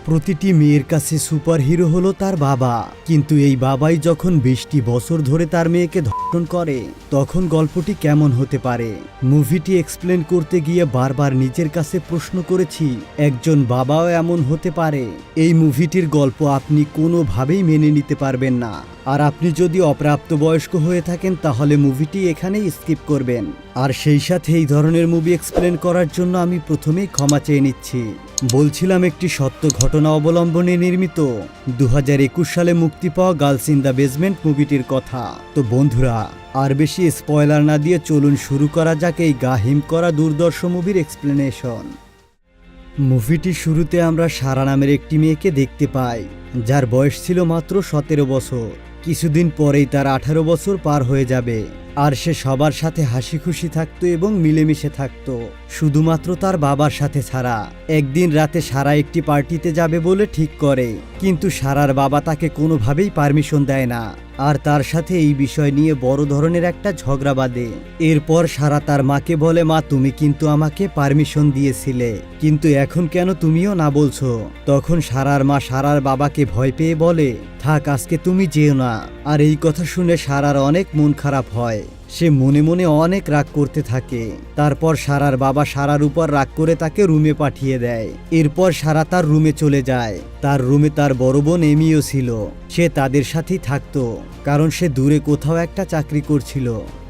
প্রতিটি মেয়ের কাছে সুপারহিরো হলো তার বাবা, কিন্তু এই বাবাই যখন 20টি বছর ধরে তার মেয়েকে ধর্ষণ করে তখন গল্পটি কেমন হতে পারে। মুভিটি এক্সপ্লেন করতে গিয়ে বারবার নিজের কাছে প্রশ্ন করেছি, একজন বাবাও এমন হতে পারে? এই মুভিটির গল্প আপনি কোনোভাবেই মেনে নিতে পারবেন না, আর আপনি যদি অপ্রাপ্তবয়স্ক হয়ে থাকেন তাহলে মুভিটি এখানেই স্কিপ করবেন। আর সেই সাথে এই ধরনের মুভি এক্সপ্লেন করার জন্য আমি প্রথমেই ক্ষমা চেয়ে নিচ্ছি। বলছিলাম একটি সত্য ঘটনা অবলম্বনে নির্মিত 2021 সালে মুক্তি পাওয়া গার্লস ইন দ্য বেসমেন্ট মুভিটির কথা। তো বন্ধুরা, আর বেশি স্পয়লার না দিয়ে চলুন শুরু করা যাক এই গা হিম করা দুর্দর্শ মুভির এক্সপ্লেনেশন। মুভিটির শুরুতে আমরা সারা নামের একটি মেয়েকে দেখতে পাই, যার বয়স ছিল মাত্র 17 বছর। কিছুদিন পরেই তার 18 বছর পার হয়ে যাবে, আর সে সবার সাথে হাসি খুশি থাকতো এবং মিলেমিশে থাকতো, শুধুমাত্র তার বাবার সাথে ছাড়া। একদিন রাতে সারা একটি পার্টিতে যাবে বলে ঠিক করে, কিন্তু সারার বাবা তাকে কোনোভাবেই পারমিশন দেয় না, আর তার সাথে এই বিষয় নিয়ে বড় ধরনের একটা ঝগড়া বাঁধে। এরপর সারা তার মাকে বলে, মা তুমি কিন্তু আমাকে পারমিশন দিয়েছিলে, কিন্তু এখন কেন তুমিও না বলছো? তখন সারার মা সারার বাবাকে ভয় পেয়ে বলে, থাক আজকে তুমি যেও না। আর এই কথা শুনে সারার অনেক মন খারাপ হয়, সে মনে মনে অনেক রাগ করতে থাকে। তারপর সারার বাবা সারার উপর রাগ করে তাকে রুমে পাঠিয়ে দেয়। এরপর সারা তার রুমে চলে যায়। তার রুমে তার বড় বোন এমিও ছিল, সে তাদের সাথেই থাকতো, কারণ সে দূরে কোথাও একটা চাকরি করছিল।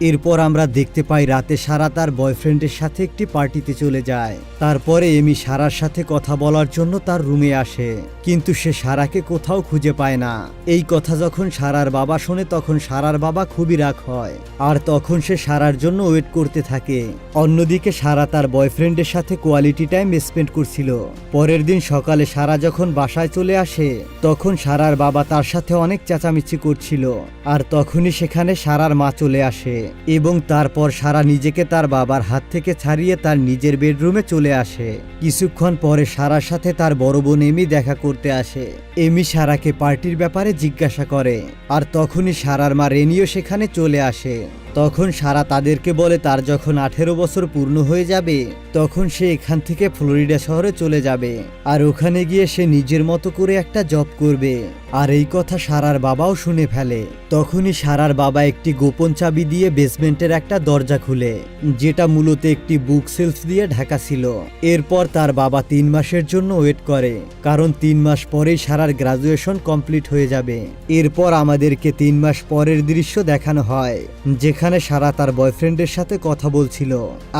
এরপর আমরা দেখতে পাই রাতে সারা তার বয়ফ্রেন্ডের সাথে একটি পার্টিতে চলে যায়। তারপরে এমি সারার সাথে কথা বলার জন্য তার রুমে আসে, কিন্তু সে সারাকে কোথাও খুঁজে পায় না। এই কথা যখন সারার বাবা শোনে তখন সারার বাবা খুবই রাগ হয়, আর তখন সে সারার জন্য ওয়েট করতে থাকে। অন্যদিকে সারা তার বয়ফ্রেন্ডের সাথে কোয়ালিটি টাইম স্পেন্ড করছিল। পরের দিন সকালে সারা যখন বাসায় চলে আসে তখন সারার বাবা তার সাথে অনেক চেঁচামেচি করছিল, আর তখনই সেখানে সারার মা চলে আসে এবং তারপর সারা নিজেকে তার বাবার হাত থেকে ছাড়িয়ে তার নিজের বেডরুমে চলে আসে। কিছুক্ষণ পরে সারার সাথে তার বড় বোন এমি দেখা করতে আসে। এমি সারাকে পার্টির ব্যাপারে জিজ্ঞাসা করে, আর তখনই সারার মা রেনিও সেখানে চলে আসে। তখন সারা তাদেরকে বলে তার যখন 18 বছর পূর্ণ হয়ে যাবে তখন সে এখান থেকে ফ্লোরিডা শহরে চলে যাবে, আর ওখানে গিয়ে সে নিজের মতো করে একটা জব করবে। আর এই কথা সারার বাবাও শুনে ফেলে। তখনই সারার বাবা একটি গোপন চাবি দিয়ে বেসমেন্টের একটা দরজা খুলে, যেটা মূলত একটি বুক সেলফ দিয়ে ঢাকা ছিল। এরপর তার বাবা 3 মাসের জন্য ওয়েট করে, কারণ 3 মাস পরেই সারার গ্রাজুয়েশন কমপ্লিট হয়ে যাবে। এরপর আমাদেরকে 3 মাস পরের দৃশ্য দেখানো হয়, যেখানে সারা তার বয়ফ্রেন্ডের সাথে কথা বলছিল,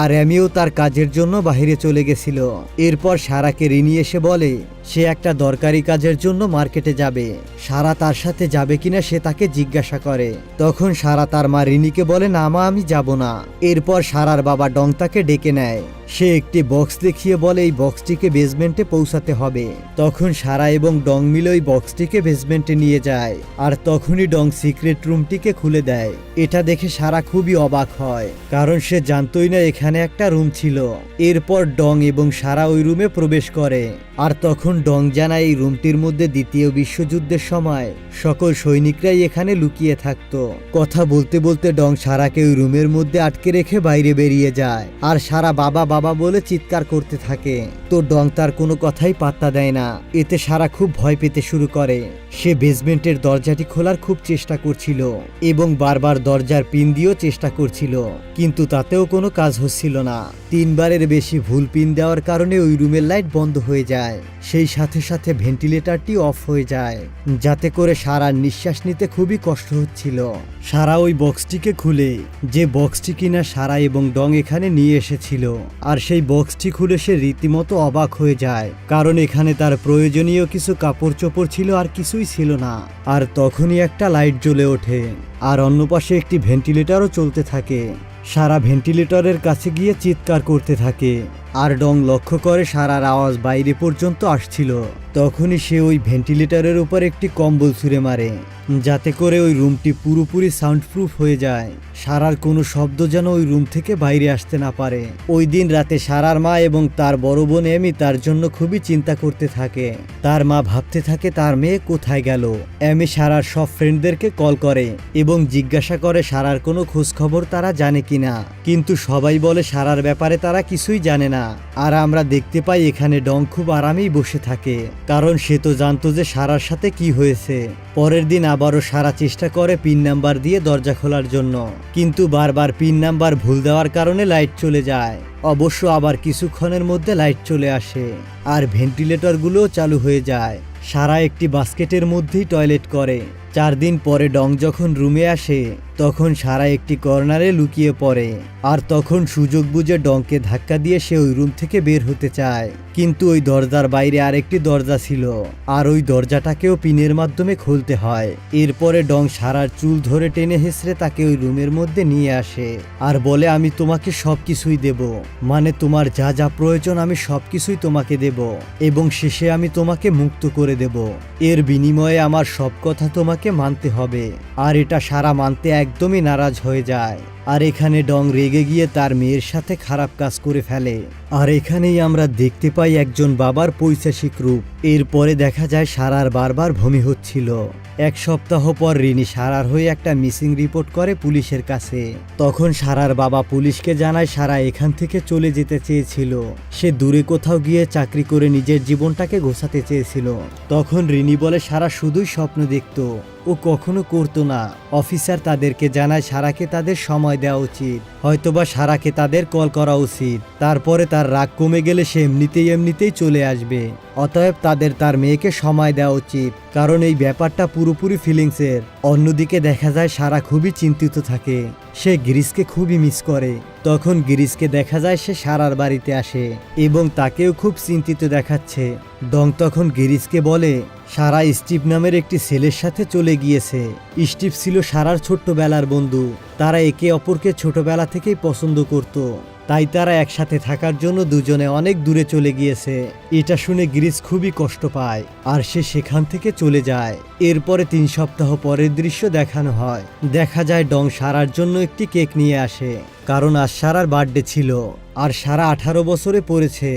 আর আমিও তার কাজের জন্য বাইরে চলে গেছিল। এরপর সারাকে রিনি এসে বলে সে একটা দরকারি কাজের জন্য মার্কেটে যাবে, সারা তার সাথে যাবে কিনা সে তাকে জিজ্ঞাসা করে। তখন সারা তার মা রিনিকে বলে, না মা আমি যাব না। এরপর সারার বাবা ডং তাকে ডেকে নেয়। সে একটি বক্স দেখিয়ে বলে এই বক্সটিকে বেসমেন্টে পৌঁছাতে হবে। তখন সারা এবং ডং মিলে ওই বক্সটিকে বেসমেন্টে নিয়ে যায়, আর তখনই ডং সিক্রেট রুমটিকে খুলে দেয়। এটা দেখে সারা খুবই অবাক হয়, কারণ সে জানতই না এখানে একটা রুম ছিল। এরপর ডং এবং সারা ওই রুমে প্রবেশ করে, আর তখন ডং জানায় এই রুমটির মধ্যে দ্বিতীয় বিশ্বযুদ্ধের সময় সকল সৈনিকরাই এখানে লুকিয়ে থাকতো। কথা বলতে বলতে ডং সারাকে ওই রুমের মধ্যে আটকে রেখে বাইরে বেরিয়ে যায়, আর সারা বাবা বাবা বলে চিৎকার করতে থাকে। তো ডং তার কোনো কথাই পাত্তা দেয় না। এতে সারা খুব ভয় পেতে শুরু করে। সে বেসমেন্টের দরজাটি খোলার খুব চেষ্টা করছিল এবং বারবার দরজার পিন দিয়েও চেষ্টা করছিল, কিন্তু তাতেও কোনো কাজ হচ্ছিল না। 3 বারের বেশি ভুল পিন দেওয়ার কারণে ওই রুমের লাইট বন্ধ হয়ে যায়। সেই সাথে সাথে ভেন্টিলেটরটি অফ হয়ে যায়, যাতে করে সারার নিঃশ্বাস নিতে খুবই কষ্ট হচ্ছিল। সারা ওই বক্সটিকে খুলে, যে বক্সটি কিনা সারা এবং ডং এখানে নিয়ে এসেছিল, আর সেই বক্সটি খুলে সে রীতিমতো অবাক হয়ে যায়, কারণ এখানে তার প্রয়োজনীয় কিছু কাপড় চোপড় ছিল আর কিছুই ছিল না। আর তখনই একটা লাইট জ্বলে ওঠে, আর অন্য পাশে একটি ভেন্টিলেটরও চলতে থাকে। সারা ভেন্টিলেটরের কাছে গিয়ে চিৎকার করতে থাকে, আর ডং লক্ষ্য করে সারার আওয়াজ বাইরে পর্যন্ত আসছিল। তখনই সে ওই ভেন্টিলেটরের উপর একটি কম্বল ছুঁড়ে মারে, যাতে করে ওই রুমটি পুরোপুরি সাউন্ডপ্রুফ হয়ে যায়, সারার কোনো শব্দ যেন ওই রুম থেকে বাইরে আসতে না পারে। ওই দিন রাতে সারার মা এবং তার বড় বোন এমি তার জন্য খুবই চিন্তা করতে থাকে। তার মা ভাবতে থাকে তার মেয়ে কোথায় গেল। এমি সারার সব ফ্রেন্ডদেরকে কল করে এবং জিজ্ঞাসা করে সারার কোনো খোঁজ খবর তারা জানে কিনা, কিন্তু সবাই বলে সারার ব্যাপারে তারা কিছুই জানে না। আর আমরা দেখতে পাই এখানে ডং খুব আরামেই বসে থাকে, কারণ সে তো জানতো যে সারার সাথে কি হয়েছে। পরের দিন আবারও সারা চেষ্টা করে পিন নাম্বার দিয়ে দরজা খোলার জন্য, কিন্তু বারবার পিন নাম্বার ভুল দেওয়ার কারণে লাইট চলে যায়। অবশ্য আবার কিছুক্ষণের মধ্যে লাইট চলে আসে আর ভেন্টিলেটরগুলোও চালু হয়ে যায়। সারা একটি বাস্কেটের মধ্যেই টয়লেট করে। 4 দিন পরে ডং যখন রুমে আসে তখন সারা একটি কর্নারে লুকিয়ে পড়ে, আর তখন সুযোগ বুঝে ডংকে ধাক্কা দিয়ে সে ওই রুম থেকে বের হতে চায়, কিন্তু ওই দরজার বাইরে আরেকটি দরজা ছিল আর ওই দরজাটাকেও পিনের মাধ্যমে খুলতে হয়। এরপরে ডং সারার চুল ধরে টেনে হেসড়ে তাকে ওই রুমের মধ্যে নিয়ে আসে আর বলে, আমি তোমাকে সবকিছুই দেব, মানে তোমার যা যা প্রয়োজন আমি সবকিছুই তোমাকে দেব এবং শেষে আমি তোমাকে মুক্ত করে দেব। এর বিনিময়ে আমার সব কথা তোমাকে মানতে হবে। আর এটা সারা মানতে একদমই নারাজ হয়ে যায়। আর এখানে ডং রেগে গিয়ে তার মেয়ের সাথে খারাপ কাজ করে ফেলে। আর এখানেই আমরা দেখতে পাই একজন বাবার পৈশাচিক রূপ। এরপরে দেখা যায় সারার বারবার বমি হচ্ছিল। 1 সপ্তাহ পর রিনি সারার হয়ে একটা মিসিং রিপোর্ট করে পুলিশের কাছে। তখন সারার বাবা পুলিশকে জানায় সারা এখান থেকে চলে যেতে চেয়েছিল, সে দূরে কোথাও গিয়ে চাকরি করে নিজের জীবনটাকে গোছাতে চেয়েছিল। তখন রিনি বলে সারা শুধুই স্বপ্ন দেখত, ও কখনো করতো না। অফিসার তাদেরকে জানায় সারাকে তাদের সময় দেওয়া উচিত, হয়তোবা সারাকে তাদের কল করা উচিত। তারপরে তার রাগ কমে গেলে সে এমনিতেই চলে আসবে। অতএব তাদের তার মেয়েকে সময় দেওয়া উচিত, কারণ এই ব্যাপারটা পুরোপুরি ফিলিংসের। অন্যদিকে দেখা যায় সারা খুবই চিন্তিত থাকে, সে গিরিশকে খুবই মিস করে। তখন গিরিশকে দেখা যায় সে সারার বাড়িতে আসে এবং তাকেও খুব চিন্তিত দেখাচ্ছে। ডং তখন গিরিশকে বলে সারা স্টিভ নামের একটি ছেলের সাথে চলে গিয়েছে। স্টিভ ছিল সারার ছোট্টবেলার বন্ধু, তারা একে অপরকে ছোটবেলা থেকেই পছন্দ করত, তাই তারা একসাথে থাকার জন্য দুজনে অনেক দূরে চলে গিয়েছে। এটা শুনে গিরিশ খুবই কষ্ট পায় আর সে সেখান থেকে চলে যায়। এরপরে 3 সপ্তাহ পরের দৃশ্য দেখানো হয়। দেখা যায় ডং সারার জন্য একটি কেক নিয়ে আসে, কারণ আজ সারার বার্থডে ছিল আর সারা 18 বছরে পড়েছে।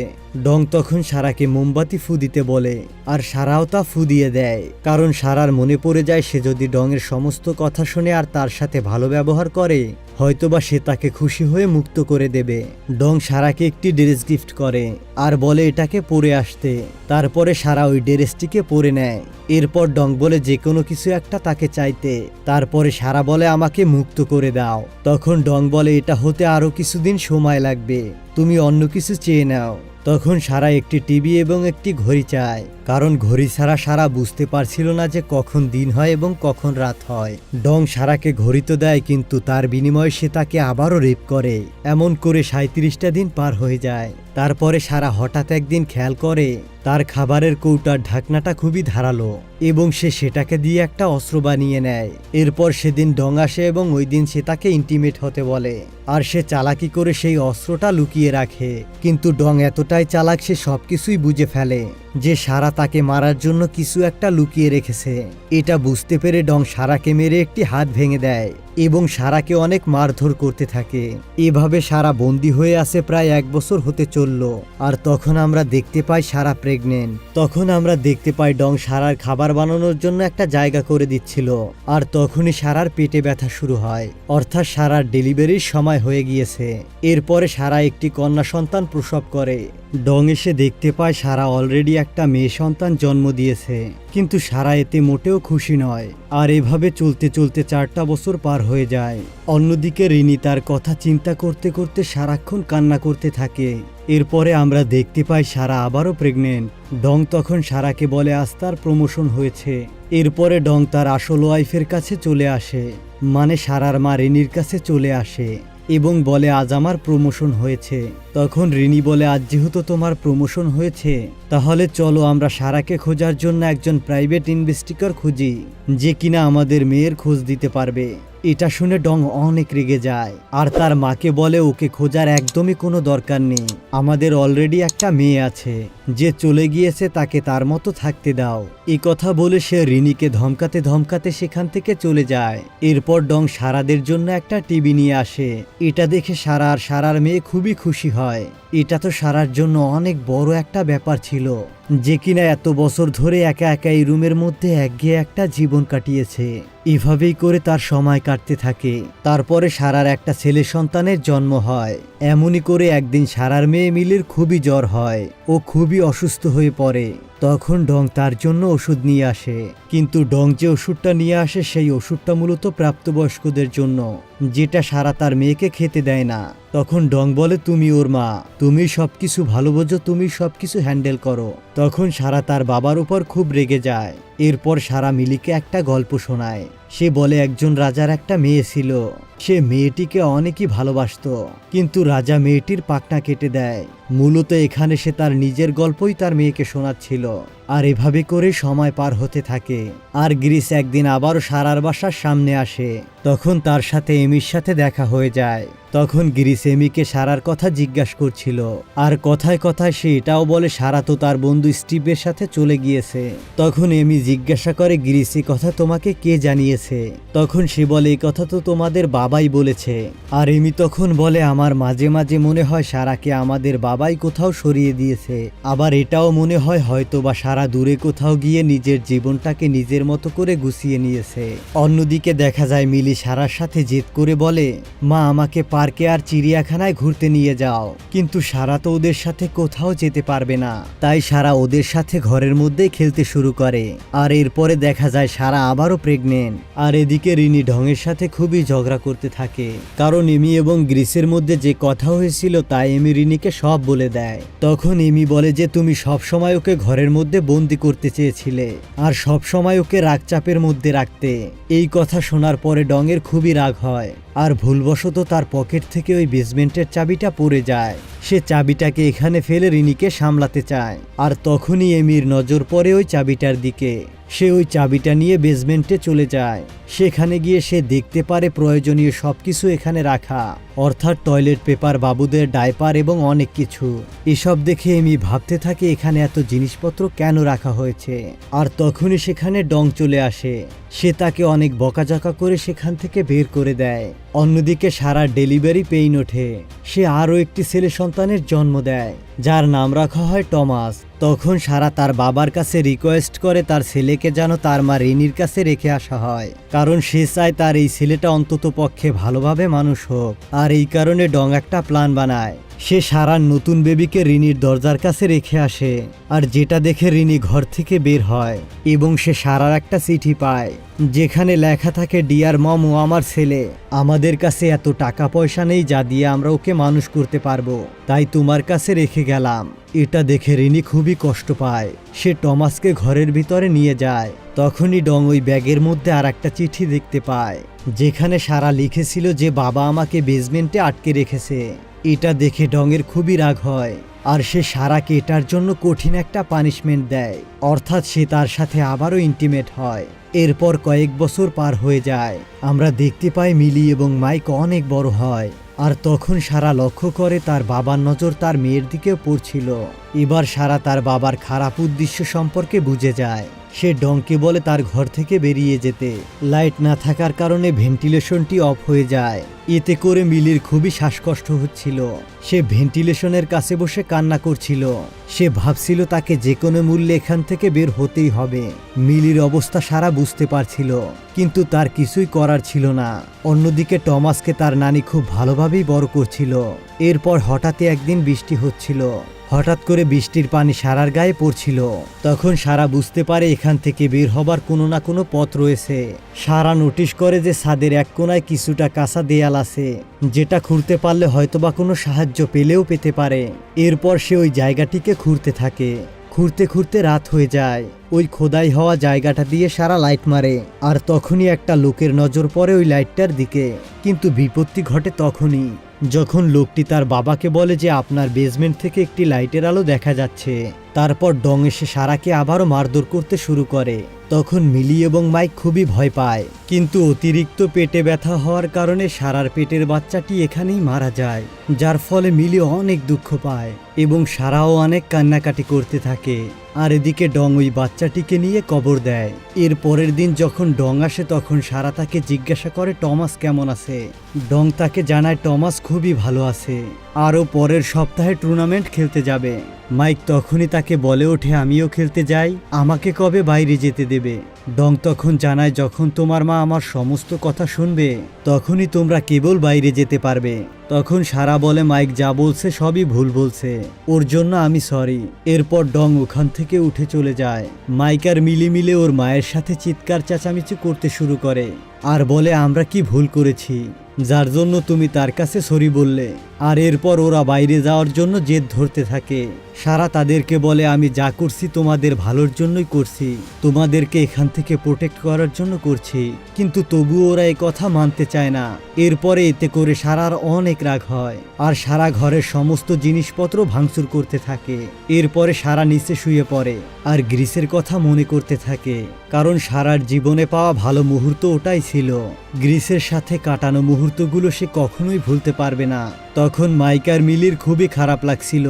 ডং তখন সারাকে মোমবাতি ফু দিতে বলে আর সারাও তা ফু দিয়ে দেয়, কারণ সারার মনে পড়ে যায় সে যদি ডংয়ের সমস্ত কথা শুনে আর তার সাথে ভালো ব্যবহার করে হয়তোবা সে তাকে খুশি হয়ে মুক্ত করে দেবে। ডং সারাকে একটি ড্রেস গিফট করে আর বলে এটাকে পরে আসতে। তারপরে সারা ওই ড্রেসটিকে পরে নেয়। এরপর ডং বলে যে কোনো কিছু একটা তাকে চাইতে। তারপরে সারা বলে আমাকে মুক্ত করে দাও। তখন ডং বলে এটা হতে আরো কিছুদিন সময় লাগবে, তুমি অন্য কিছু চেয়ে নাও। তখন সারা একটি টিভি এবং একটি ঘড়ি চায়, কারণ ঘড়ি ছাড়া সারা বুঝতে পারছিল না যে কখন দিন হয় এবং কখন রাত হয়। ডং সারাকে ঘড়ি তো দেয়, কিন্তু তার বিনিময়ে সে তাকে আবারও রেপ করে। এমন করে 37টা দিন পার হয়ে যায়। তারপরে সারা হঠাৎ একদিন খেয়াল করে তার খাবারের কৌটার ঢাকনাটা খুবই ধারালো এবং সে সেটাকে দিয়ে একটা অস্ত্র বানিয়ে নেয়। এরপর সেদিন ডং আসে এবং ওই দিন সে তাকে ইন্টিমেট হতে বলে, আর সে চালাকি করে সেই অস্ত্রটা লুকিয়ে রাখে। কিন্তু ডং এতটাই চালাক সে সবকিছুই বুঝে ফেলে যে সারা তাকে মারার জন্য কিছু একটা লুকিয়ে রেখেছে। এটা বুঝতে পেরে ডং সারাকে মেরে একটি হাত ভেঙে দেয় এবং সারাকে অনেক মারধর করতে থাকে। এভাবে সারা বন্দী হয়ে আছে প্রায় 1 বছর হতে চলল। আর তখন আমরা দেখতে পাই সারা প্রেগনেন্ট। তখন আমরা দেখতে পাই ডং সারার খাবার বানানোর জন্য একটা জায়গা করে দিচ্ছিল, আর তখনই সারার পেটে ব্যথা শুরু হয়, অর্থাৎ সারার ডেলিভারির সময় হয়ে গিয়েছে। এরপরে সারা একটি কন্যা সন্তান প্রসব করে। ডং এসে দেখতে পায় সারা অলরেডি একটা মেয়ে সন্তান জন্ম দিয়েছে, কিন্তু সারা এতে মোটেও খুশি নয়। আর এভাবে চলতে চলতে 4টা বছর পার হয়ে যায়। অন্যদিকে রিনি তার কথা চিন্তা করতে করতে সারাক্ষণ কান্না করতে থাকে। এরপরে আমরা দেখতে পাই সারা আবারও প্রেগনেন্ট। ডং তখন সারাকে বলে আজ তার প্রমোশন হয়েছে। এরপরে ডং তার আসল ওয়াইফের কাছে চলে আসে, মানে সারার মা রিনির কাছে চলে আসে এবং বলে আজ আমার প্রমোশন হয়েছে। তখন রিনি বলে আজ যেহেতু তোমার প্রমোশন হয়েছে তাহলে চলো আমরা সারাকে খোঁজার জন্য একজন প্রাইভেট ইনভেস্টিগার খুঁজি, যে কিনা আমাদের মেয়ের খোঁজ দিতে পারবে। এটা শুনে ডং অনেক রেগে যায় আর তার মাকে বলে ওকে খোঁজার একদমই কোনো দরকার নেই, আমাদের অলরেডি একটা মেয়ে আছে, যে চলে গিয়েছে তাকে তার মতো থাকতে দাও। এই কথা বলে সে রিনিকে ধমকাতে ধমকাতে সেখান থেকে চলে যায়। এরপর ডং সারাদের জন্য একটা টিভি নিয়ে আসে। এটা দেখে সারা আর সারার মেয়ে খুবই খুশি হয়। এটা তো সারার জন্য অনেক বড় একটা ব্যাপার ছিল, যে কিনা এত বছর ধরে একা একা এই রুমের মধ্যে একঘেয়ে একটা জীবন কাটিয়েছে। এভাবেই করে তার সময় কাটতে থাকে। তারপরে সারার একটা ছেলে সন্তানের জন্ম হয়। এমনই করে একদিন সারার মেয়ে মিলির খুবই জ্বর হয়, ও খুবই অসুস্থ হয়ে পড়ে। তখন ডং তার জন্য ওষুধ নিয়ে আসে, কিন্তু ডং যে ওষুধটা নিয়ে আসে সেই ওষুধটা মূলত প্রাপ্তবয়স্কদের জন্য, যেটা সারা তার মেয়েকে খেতে দেয় না। তখন ডং বলে তুমি ওর মা, তুমি সবকিছু ভালো বোঝো, তুমি সবকিছু হ্যান্ডেল করো। তখন সারা তার বাবার উপর খুব রেগে যায়। এরপর সারা মিলিকে একটা গল্প শোনায়। সে বলে একজন রাজার একটা মেয়ে ছিল, সে মেয়েটিকে অনেকই ভালোবাসতো, কিন্তু রাজা মেয়েটির পাকনা কেটে দেয়। মূলত এখানে সে তার নিজের গল্পই তার মেয়েকে শোনাচ্ছিল। আর এভাবে করে সময় পার হতে থাকে। আর গ্রিস একদিন আবারও সারার বাসার সামনে আসে। তখন তার সাথে এমির সাথে দেখা হয়ে যায়। তখন গ্রিস এমিকে সারার কথা জিজ্ঞাসা করছিল, আর কথায় কথায় সে এটাও বলে সারা তো তার বন্ধু স্টিভের সাথে চলে গিয়েছে। তখন এমি জিজ্ঞাসা করে গ্রিস এই কথা তোমাকে কে জানিয়েছে? তখন সে বলে এই কথা তো তোমাদের বাবাই বলেছে। আর এমি তখন বলে আমার মাঝে মাঝে মনে হয় সারাকে আমাদের বাবাই কোথাও সরিয়ে দিয়েছে, আবার এটাও মনে হয় হয়তো বা সারা দূরে কোথাও গিয়ে নিজের জীবনটাকে নিজের মতো করে গুছিয়ে নিয়েছে। অন্যদিকে দেখা যায় মিলি সারার সাথে জেদ করে বলে মা আমাকে পার্কে আর চিড়িয়াখানায় ঘুরতে নিয়ে যাও, কিন্তু সারা তো ওদের সাথে কোথাও যেতে পারবে না। তাই সারা ওদের সাথে ঘরের মধ্যেই খেলতে শুরু করে। আর এরপরে দেখা যায় সারা আবারও প্রেগনেন্ট। আর এদিকে রিনি ঢঙের সাথে খুবই ঝগড়া করতে থাকে, কারণ এমি এবং গ্রিসের মধ্যে যে কথা হয়েছিল তাই এমি রিনিকে সব বলে দেয়। তখন এমি বলে যে তুমি সব সময় ওকে ঘরের মধ্যে বন্দি করতে চেয়েছিলে আর সব সময় ওকে রাগচাপের মধ্যে রাখতে। এই কথা শোনার পরে ডঙের খুবই রাগ হয় আর ভুলবশত তার পকেট থেকে ওই বেসমেন্টের চাবিটা পড়ে যায়। সে চাবিটাকে এখানে ফেলে রিনিকে সামলাতে চায়, আর তখনই এমির নজর পড়ে ওই চাবিটার দিকে। সে ওই চাবিটা নিয়ে বেসমেন্টে চলে যায়। সেখানে গিয়ে সে দেখতে পারে প্রয়োজনীয় সবকিছু এখানে রাখা, অর্থাৎ টয়লেট পেপার, বাবুদের ডাইপার এবং অনেক কিছু। এসব দেখে এমি ভাবতে থাকে এখানে এত জিনিসপত্র কেন রাখা হয়েছে। আর তখনই সেখানে ডং চলে আসে। সে তাকে অনেক বকাঝকা করে সেখান থেকে বের করে দেয়। অন্যদিকে সারা ডেলিভারি পেইন ওঠে। সে আরও একটি ছেলে সন্তানের জন্ম দেয়, যার নাম রাখা হয় টমাস। তখন সারা তার বাবার কাছে রিকোয়েস্ট করে তার ছেলেকে যেন তার মা রিনির কাছে রেখে আসা হয়, কারণ সে চায় তার এই ছেলেটা অন্তত পক্ষে ভালোভাবে মানুষ হোক। আর এই কারণে ডং একটা প্ল্যান বানায়। সে সারার নতুন বেবিকে রিনির দরজার কাছে রেখে আসে, আর যেটা দেখে রিনি ঘর থেকে বের হয় এবং সে সারার একটা চিঠি পায়, যেখানে লেখা থাকে ডিয়ার মম, ও আমার ছেলে, আমাদের কাছে এত টাকা পয়সা নেই যা দিয়ে আমরা ওকে মানুষ করতে পারবো, তাই তোমার কাছে রেখে গেলাম। এটা দেখে রিনি খুবই কষ্ট পায়। সে টমাসকে ঘরের ভিতরে নিয়ে যায়। তখনই ডং ওই ব্যাগের মধ্যে আর একটা চিঠি দেখতে পায়, যেখানে সারা লিখেছিল যে বাবা আমাকে বেসমেন্টে আটকে রেখেছে। এটা দেখে ডংয়ের খুবই রাগ হয়, আর সে সারাকে এটার জন্য কঠিন একটা পানিশমেন্ট দেয়, অর্থাৎ সে তার সাথে আবারও ইন্টিমেট হয়। এরপর কয়েক বছর পার হয়ে যায়। আমরা দেখতে পাই মিলি এবং মাইক অনেক বড় হয়। আর তখন সারা লক্ষ্য করে তার বাবার নজর তার মেয়ের দিকেও পড়ছিল। এবার সারা তার বাবার খারাপ উদ্দেশ্য সম্পর্কে বুঝে যায়। সে ডংকে বলে তার ঘর থেকে বেরিয়ে যেতে। লাইট না থাকার কারণে ভেন্টিলেশনটি অফ হয়ে যায়। এতে করে মিলির খুবই শ্বাসকষ্ট হচ্ছিল। সে ভেন্টিলেশনের কাছে বসে কান্না করছিল। সে ভাবছিল তাকে যে কোনো মূল্যে এখান থেকে বের হতেই হবে। মিলির অবস্থা সারা বুঝতে পারছিল, কিন্তু তার কিছুই করার ছিল না। অন্যদিকে টমাসকে তার নানি খুব ভালোভাবেই বড় করছিল। এরপর হঠাৎই একদিন বৃষ্টি হচ্ছিল। হঠাৎ করে বৃষ্টির পানি সারার গায়ে পড়ছিল। তখন সারা বুঝতে পারে এখান থেকে বের হবার কোনো না কোনো পথ রয়েছে। সারা নোটিশ করে যে ছাদের এক কোনায় কিছুটা কাঁচা দেয়াল আছে, যেটা খুঁড়তে পারলে হয়তোবা কোনো সাহায্য পেলেও পেতে পারে। এরপর সে ওই জায়গাটিকে খুঁড়তে থাকে। খুঁড়তে খুঁড়তে রাত হয়ে যায়। ওই খোদাই হওয়া জায়গাটা দিয়ে সারা লাইট মারে, আর তখনই একটা লোকের নজর পড়ে ওই লাইটটার দিকে। কিন্তু বিপত্তি ঘটে তখনই, যখন লোকটি তার বাবাকে বলে যে আপনার বেসমেন্ট থেকে একটি লাইটের আলো দেখা যাচ্ছে। তারপর ডং এসে সারাকে আবারও মারধর করতে শুরু করে। তখন মিলি এবং মাইক খুবই ভয় পায়, কিন্তু অতিরিক্ত পেটে ব্যথা হওয়ার কারণে সারার পেটের বাচ্চাটি এখানেই মারা যায়, যার ফলে মিলি অনেক দুঃখ পায় এবং সারাও অনেক কান্নাকাটি করতে থাকে। আর এদিকে ডং ওই বাচ্চাটিকে নিয়ে কবর দেয়। এর পরের দিন যখন ডং আসে তখন সারা তাকে জিজ্ঞাসা করে টমাস কেমন আছে। ডং তাকে জানায় টমাস খুবই ভালো আছে, আরও পরের সপ্তাহে টুর্নামেন্ট খেলতে যাবে। মাইক তখনই তাকে বলে ওঠে আমিও খেলতে যাই, আমাকে কবে বাইরে যেতে দেবে। ডং তখন জানায় যখন তোমার মা আমার সমস্ত কথা শুনবে তখনই তোমরা কেবল বাইরে যেতে পারবে। তখন সারা বলে মাইক যা বলছে সবই ভুল বলছে, ওর জন্য আমি সরি। এরপর ডং ওখান থেকে উঠে চলে যায়। মাইক আর মিলি মিলে ওর মায়ের সাথে চিৎকার চেঁচামেচি করতে শুরু করে আর বলে আমরা কি ভুল করেছি যার জন্য তুমি তার কাছে সরি বললে। আর এরপর ওরা বাইরে যাওয়ার জন্য জেদ ধরতে থাকে। সারা তাদেরকে বলে আমি যা করছি তোমাদের ভালোর জন্যই করছি, তোমাদেরকে এখান থেকে প্রোটেক্ট করার জন্য করছি, কিন্তু তবুও ওরা এই কথা মানতে চায় না। এরপরে এতে করে সারার অনেক রাগ হয় আর সারা ঘরের সমস্ত জিনিসপত্র ভাঙচুর করতে থাকে। এরপরে সারা নিচে শুয়ে পড়ে আর গ্রিসের কথা মনে করতে থাকে, কারণ সারার জীবনে পাওয়া ভালো মুহূর্ত ওটাই ছিল। গ্রিসের সাথে কাটানো মুহূর্তগুলো সে কখনোই ভুলতে পারবে না। তখন মাইক আর মিলির খুবই খারাপ লাগছিল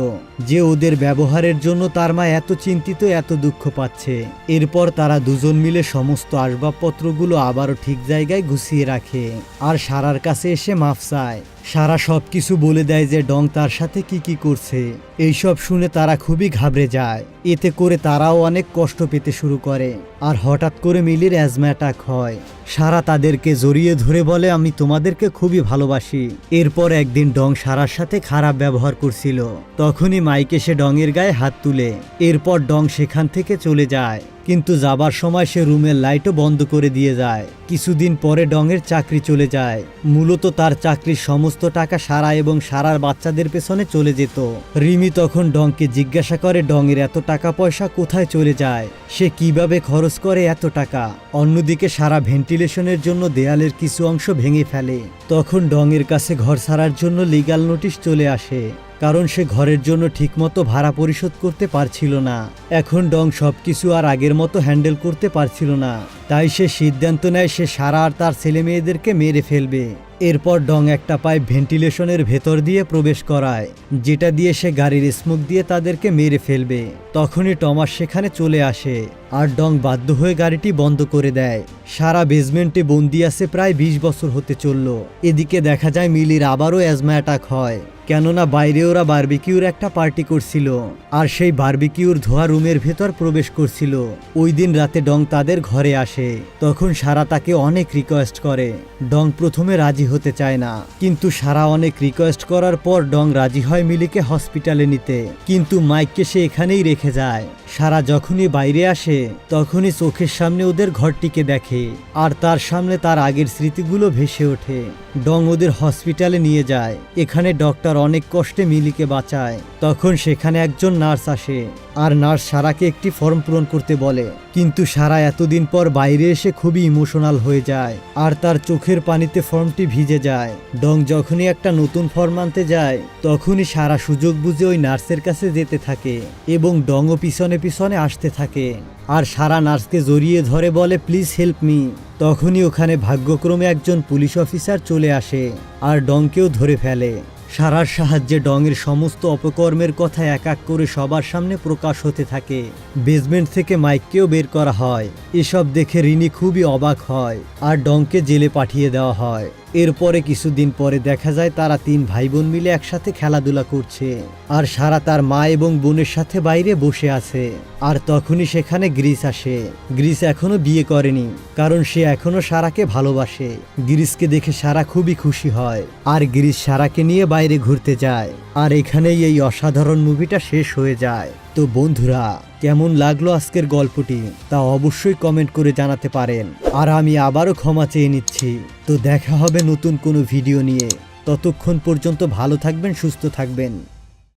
যে ওদের ব্যবহারের জন্য তার মা এত চিন্তিত, এত দুঃখ পাচ্ছে। এরপর তারা দুজন মিলে সমস্ত আসবাবপত্রগুলো আবারও ঠিক জায়গায় গুছিয়ে রাখে আর সারার কাছে এসে মাফ চায়। সারা সবকিছু বলে দেয় যে ডং তার সাথে কি করছে। এইসব শুনে তারা খুবই ঘাবড়ে যায়। এতে করে তারাও অনেক কষ্ট পেতে শুরু করে আর হঠাৎ করে মিলির অ্যাজমা অ্যাটাক হয়। সারা তাদেরকে জড়িয়ে ধরে বলে আমি তোমাদেরকে খুবই ভালোবাসি। এরপর একদিন ডং সারার সাথে খারাপ ব্যবহার করছিল, তখনই মাইক এসে ডংয়ের গায়ে হাত তুলে। এরপর ডং সেখান থেকে চলে যায়, কিন্তু যাবার সময় সে রুমের লাইটও বন্ধ করে দিয়ে যায়। কিছুদিন পরে ডংয়ের চাকরি চলে যায়। মূলত তার চাকরির সমস্ত টাকা সারা এবং সারার বাচ্চাদের পেছনে চলে যেত। রিমি তখন ডংকে জিজ্ঞাসা করে ডংয়ের এত টাকা পয়সা কোথায় চলে যায়, সে কিভাবে খরচ করে এত টাকা। অন্যদিকে সারা ভেন্টিলেশনের জন্য দেয়ালের কিছু অংশ ভেঙে ফেলে। তখন ডংয়ের কাছে ঘর ছাড়ার জন্য লিগ্যাল নোটিশ চলে আসে, কারণ সে ঘরের জন্য ঠিকমতো ভাড়া পরিশোধ করতে পারছিল না। এখন ডং সবকিছু আর আগের মতো হ্যান্ডেল করতে পারছিল না, তাই সে সিদ্ধান্ত নেয় সে সারা আর তার ছেলে মেয়েদেরকে মেরে ফেলবে। এরপর ডং একটা পাইপ ভেন্টিলেশনের ভেতর দিয়ে প্রবেশ করায়, যেটা দিয়ে সে গাড়ির স্মোক দিয়ে তাদেরকে মেরে ফেলবে। তখনই টমাস সেখানে চলে আসে আর ডং বাধ্য হয়ে গাড়িটি বন্ধ করে দেয়। সারা বেসমেন্টে বন্দি আছে প্রায় 20 বছর হতে চলল। এদিকে দেখা যায় মিলির আবারও অ্যাজমা অ্যাটাক হয়, কেননা বাইরে ওরা বারবিকিউর একটা পার্টি করছিল আর সেই বারবিকিউর ধোয়া রুমের ভেতর প্রবেশ করছিল। ওই দিন রাতে ডং তাদের ঘরে আসে। তখন সারা তাকে অনেক রিকোয়েস্ট করে। ডং প্রথমে রাজি হতে চায় না, কিন্তু সারা অনেক রিকোয়েস্ট করার পর ডং রাজি হয় মিলিকে হসপিটালে নিতে, কিন্তু মাইককে সে এখানেই রেখে যায়। সারা যখনই বাইরে আসে তখনই চোখের সামনে ওদের ঘরটিকে দেখে আর তার সামনে তার আগের স্মৃতিগুলো ভেসে ওঠে। ডং ওদের হসপিটালে নিয়ে যায়। এখানে ডক্টর অনেক কষ্টে মিলিকে বাঁচায়। তখন সেখানে একজন নার্স আসে আর নার্স সারাকে একটি ফর্ম পূরণ করতে বলে, কিন্তু সারা এতদিন পর বাইরে এসে খুবই ইমোশনাল হয়ে যায় আর তার চোখের পানিতে ফর্মটি ভিজে যায়। ডং যখনই একটা নতুন ফর্ম আনতে যায় তখনই সারা সুযোগ বুঝে ওই নার্সের কাছে যেতে থাকে এবং ডংও পিছনে পিছনে আসতে থাকে আর সারা নার্সকে জড়িয়ে ধরে বলে প্লিজ হেল্প মি। তখনই ওখানে ভাগ্যক্রমে একজন পুলিশ অফিসার চলে আসে আর ডংকেও ধরে ফেলে। সারার সাহায্যে ডংয়ের সমস্ত অপকর্মের কথা এক এক করে সবার সামনে প্রকাশ হতে থাকে। বেসমেন্ট থেকে মাইককেও বের করা হয়। এসব দেখে রিনি খুবই অবাক হয় আর ডংকে জেলে পাঠিয়ে দেওয়া হয়। এরপরে কিছুদিন পরে দেখা যায় তারা 3 ভাই বোন মিলে একসাথে খেলাধুলা করছে আর সারা তার মা এবং বোনের সাথে বাইরে বসে আছে। আর তখনই সেখানে গ্রিস আসে। গ্রিস এখনো বিয়ে করেনি, কারণ সে এখনো সারাকে ভালোবাসে। গ্রিসকে দেখে সারা খুবই খুশি হয় আর গ্রিস সারাকে নিয়ে বাইরে ঘুরতে যায়। আর এখানেই এই অসাধারণ মুভিটা শেষ হয়ে যায়। তো বন্ধুরা, কেমন লাগলো আজকের গল্পটি তা অবশ্যই কমেন্ট করে জানাতে পারেন। আর আমি আবারও ক্ষমা চেয়ে নিচ্ছি। তো দেখা হবে নতুন কোনো ভিডিও নিয়ে। ততক্ষণ পর্যন্ত ভালো থাকবেন, সুস্থ থাকবেন।